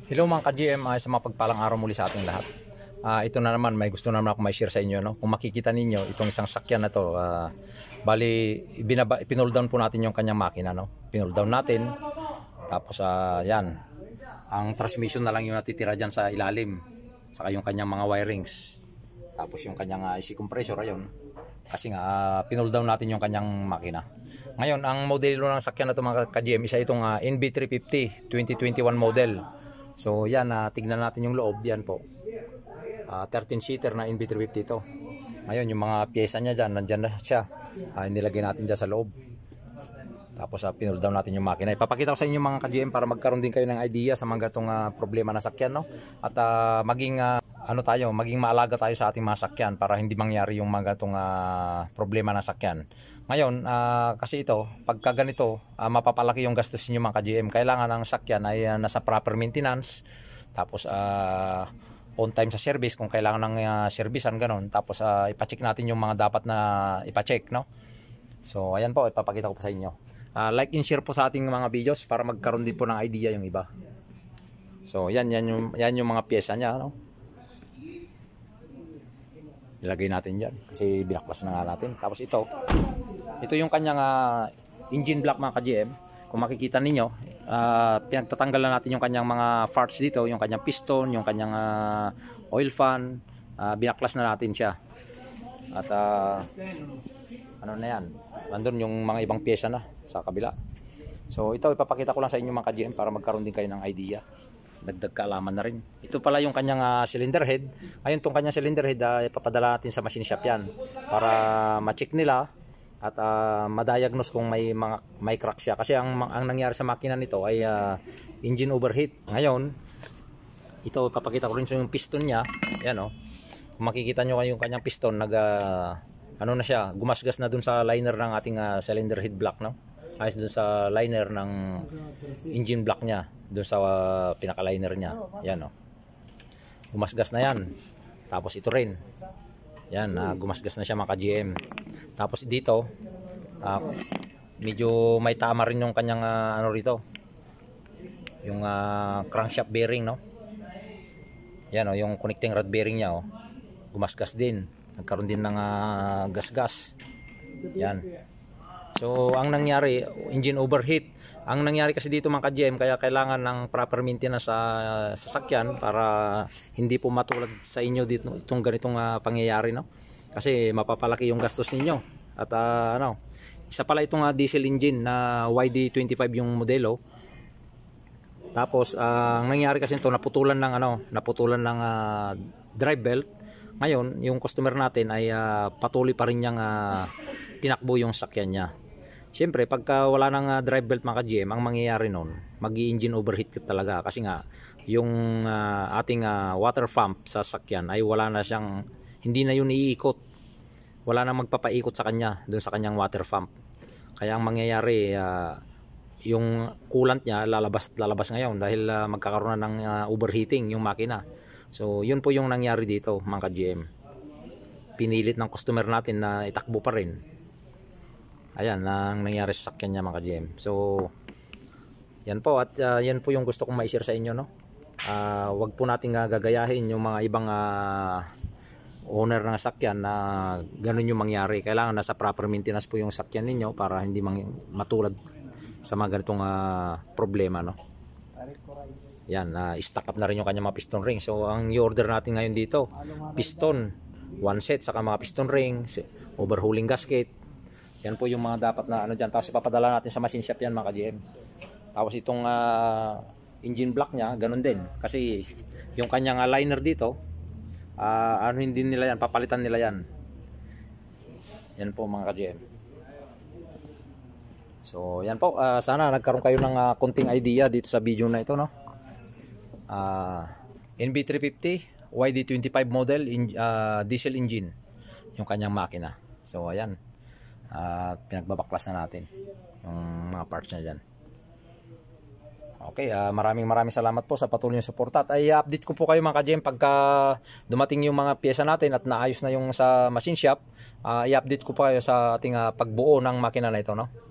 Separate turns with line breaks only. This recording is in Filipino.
Hello mga ka-GM, sa mapagpalang araw muli sa ating lahat. Ito na naman, may gusto naman ako may share sa inyo. No? Kung makikita ninyo, itong isang sakyan na to, bali, pinull down po natin yung kanyang makina. No? Pinull down natin, tapos yan, ang transmission na lang yung natitira dyan sa ilalim, saka yung kanyang mga wirings, tapos yung kanyang IC compressor, ayun. Kasi nga, pinull down natin yung kanyang makina. Ngayon, ang modelo ng sakyan na to mga ka-GM, isa itong NB350 2021 model. So yan, tignan natin yung loob. Yan po, 13-seater na NB350 ito. Ngayon yung mga pyesa niya dyan, nandyan na siya. Nilagay natin dyan sa loob. Tapos pinull down natin yung makina. Ipapakita ko sa inyo mga ka-GM para magkaroon din kayo ng idea sa mga gatong problema na sakyan, no? At maging maging maalaga tayo sa ating mga sakyan para hindi mangyari yung mga gatong problema na sakyan. Ngayon, kasi ito, pagka ganito, mapapalaki yung gastos niyo mga ka-GM. Kailangan ang sakyan ay nasa proper maintenance. Tapos on time sa service kung kailangan ng servicean, ganon. Tapos ipa-check natin yung mga dapat na ipa-check, no? So ayan po, ipapakita ko po sa inyo. Like and share po sa ating mga videos para magkaroon din po ng idea yung iba. So yan yung mga pyesa niya, no? Ilagay natin dyan kasi binaklas na nga natin. Tapos ito yung kanyang engine block mga ka-GM. Kung makikita ninyo, pinagtatanggal na natin yung kanyang mga parts dito, yung kanyang piston, yung kanyang oil fan. Binaklas na natin siya. At ano na yan, nandun yung mga ibang pyesa na sa kabila. So ito ipapakita ko lang sa inyo mga ka-GM para magkaroon din kayo ng idea, dagdag kaalaman na rin. Ito pala yung kanyang cylinder head. Ngayon tong kanyang cylinder head ipapadala natin sa machine shop yan para ma-check nila at ma-diagnose kung may crack siya. Kasi ang nangyari sa makina nito ay engine overheat. Ngayon ito papakita ko rin sa yung piston niya. Yan oh. Kung makikita nyo yung kanyang piston ano na siya, gumasgas na dun sa liner ng ating cylinder head block, no? Ayos dun sa liner ng engine block niya, dun sa pinaka-liner niya. Yan oh. Gumasgas na yan. Tapos ito rin. Yan, gumasgas na siya mga ka-GM. Tapos dito, medyo may tama rin yung kanyang ano rito. Yung crankshaft bearing, no? Yan oh, yung connecting rod bearing niya oh. Gumasgas din. Nagkaroon din ng gas-gas. Yan. So, ang nangyari, engine overheat. Ang nangyari kasi dito mga ka-GM, kaya kailangan ng proper maintenance sa sasakyan para hindi po matulad sa inyo dito itong ganitong pangyayari, no? Kasi mapapalaki yung gastos ninyo. At isa pala itong diesel engine na YD25 yung modelo. Tapos ang nangyari kasi ito, naputulan ng drive belt. Ngayon, yung customer natin ay patuloy pa rin niyang tinakbo yung sakyan niya. Siyempre, pagka wala ng drive belt mga ka-GM, ang mangyayari nun, mag-engine overheat talaga. Kasi nga, yung ating water pump sa sakyan ay wala na siyang, hindi na yun iikot. Wala na magpapaikot sa kanya, dun sa kanyang water pump. Kaya ang mangyayari, yung coolant niya lalabas ngayon dahil magkakaroon na ng overheating yung makina. So yun po yung nangyari dito mga ka-GM. Pinilit ng customer natin na itakbo pa rin. Ayan ang nangyari sa sakyan niya mga ka-GM. So yan po, at yan po yung gusto kong ma-share sa inyo, no? Wag po nating gagayahin yung mga ibang owner ng sakyan na ganun yung mangyari. Kailangan nasa proper maintenance po yung sakyan ninyo para hindi matulad sa mga ganitong problema, no? Yan, stock up na rin yung kanya mga piston ring. So ang i-order natin ngayon dito, piston, one set, saka mga piston ring, overhauling gasket. Yan po yung mga dapat na dyan. Tapos ipapadala natin sa machine shop yan mga ka-GM. Tapos itong engine block nya, ganun din. Kasi yung kanyang liner dito, hindi nila yan, papalitan nila yan. Yan po mga ka-GM. So yan po, sana nagkaroon kayo ng konting idea dito sa video na ito, no? NB350 YD25 model diesel engine yung kanyang makina. So ayan, pinagbabaklas na natin yung mga parts niya dyan. Okay, maraming salamat po sa patuloy na suporta. At i-update ko po kayo mga ka-GM pagka dumating yung mga pyesa natin at naayos na yung sa machine shop. I-update ko po kayo sa ating pagbuo ng makina na ito, no?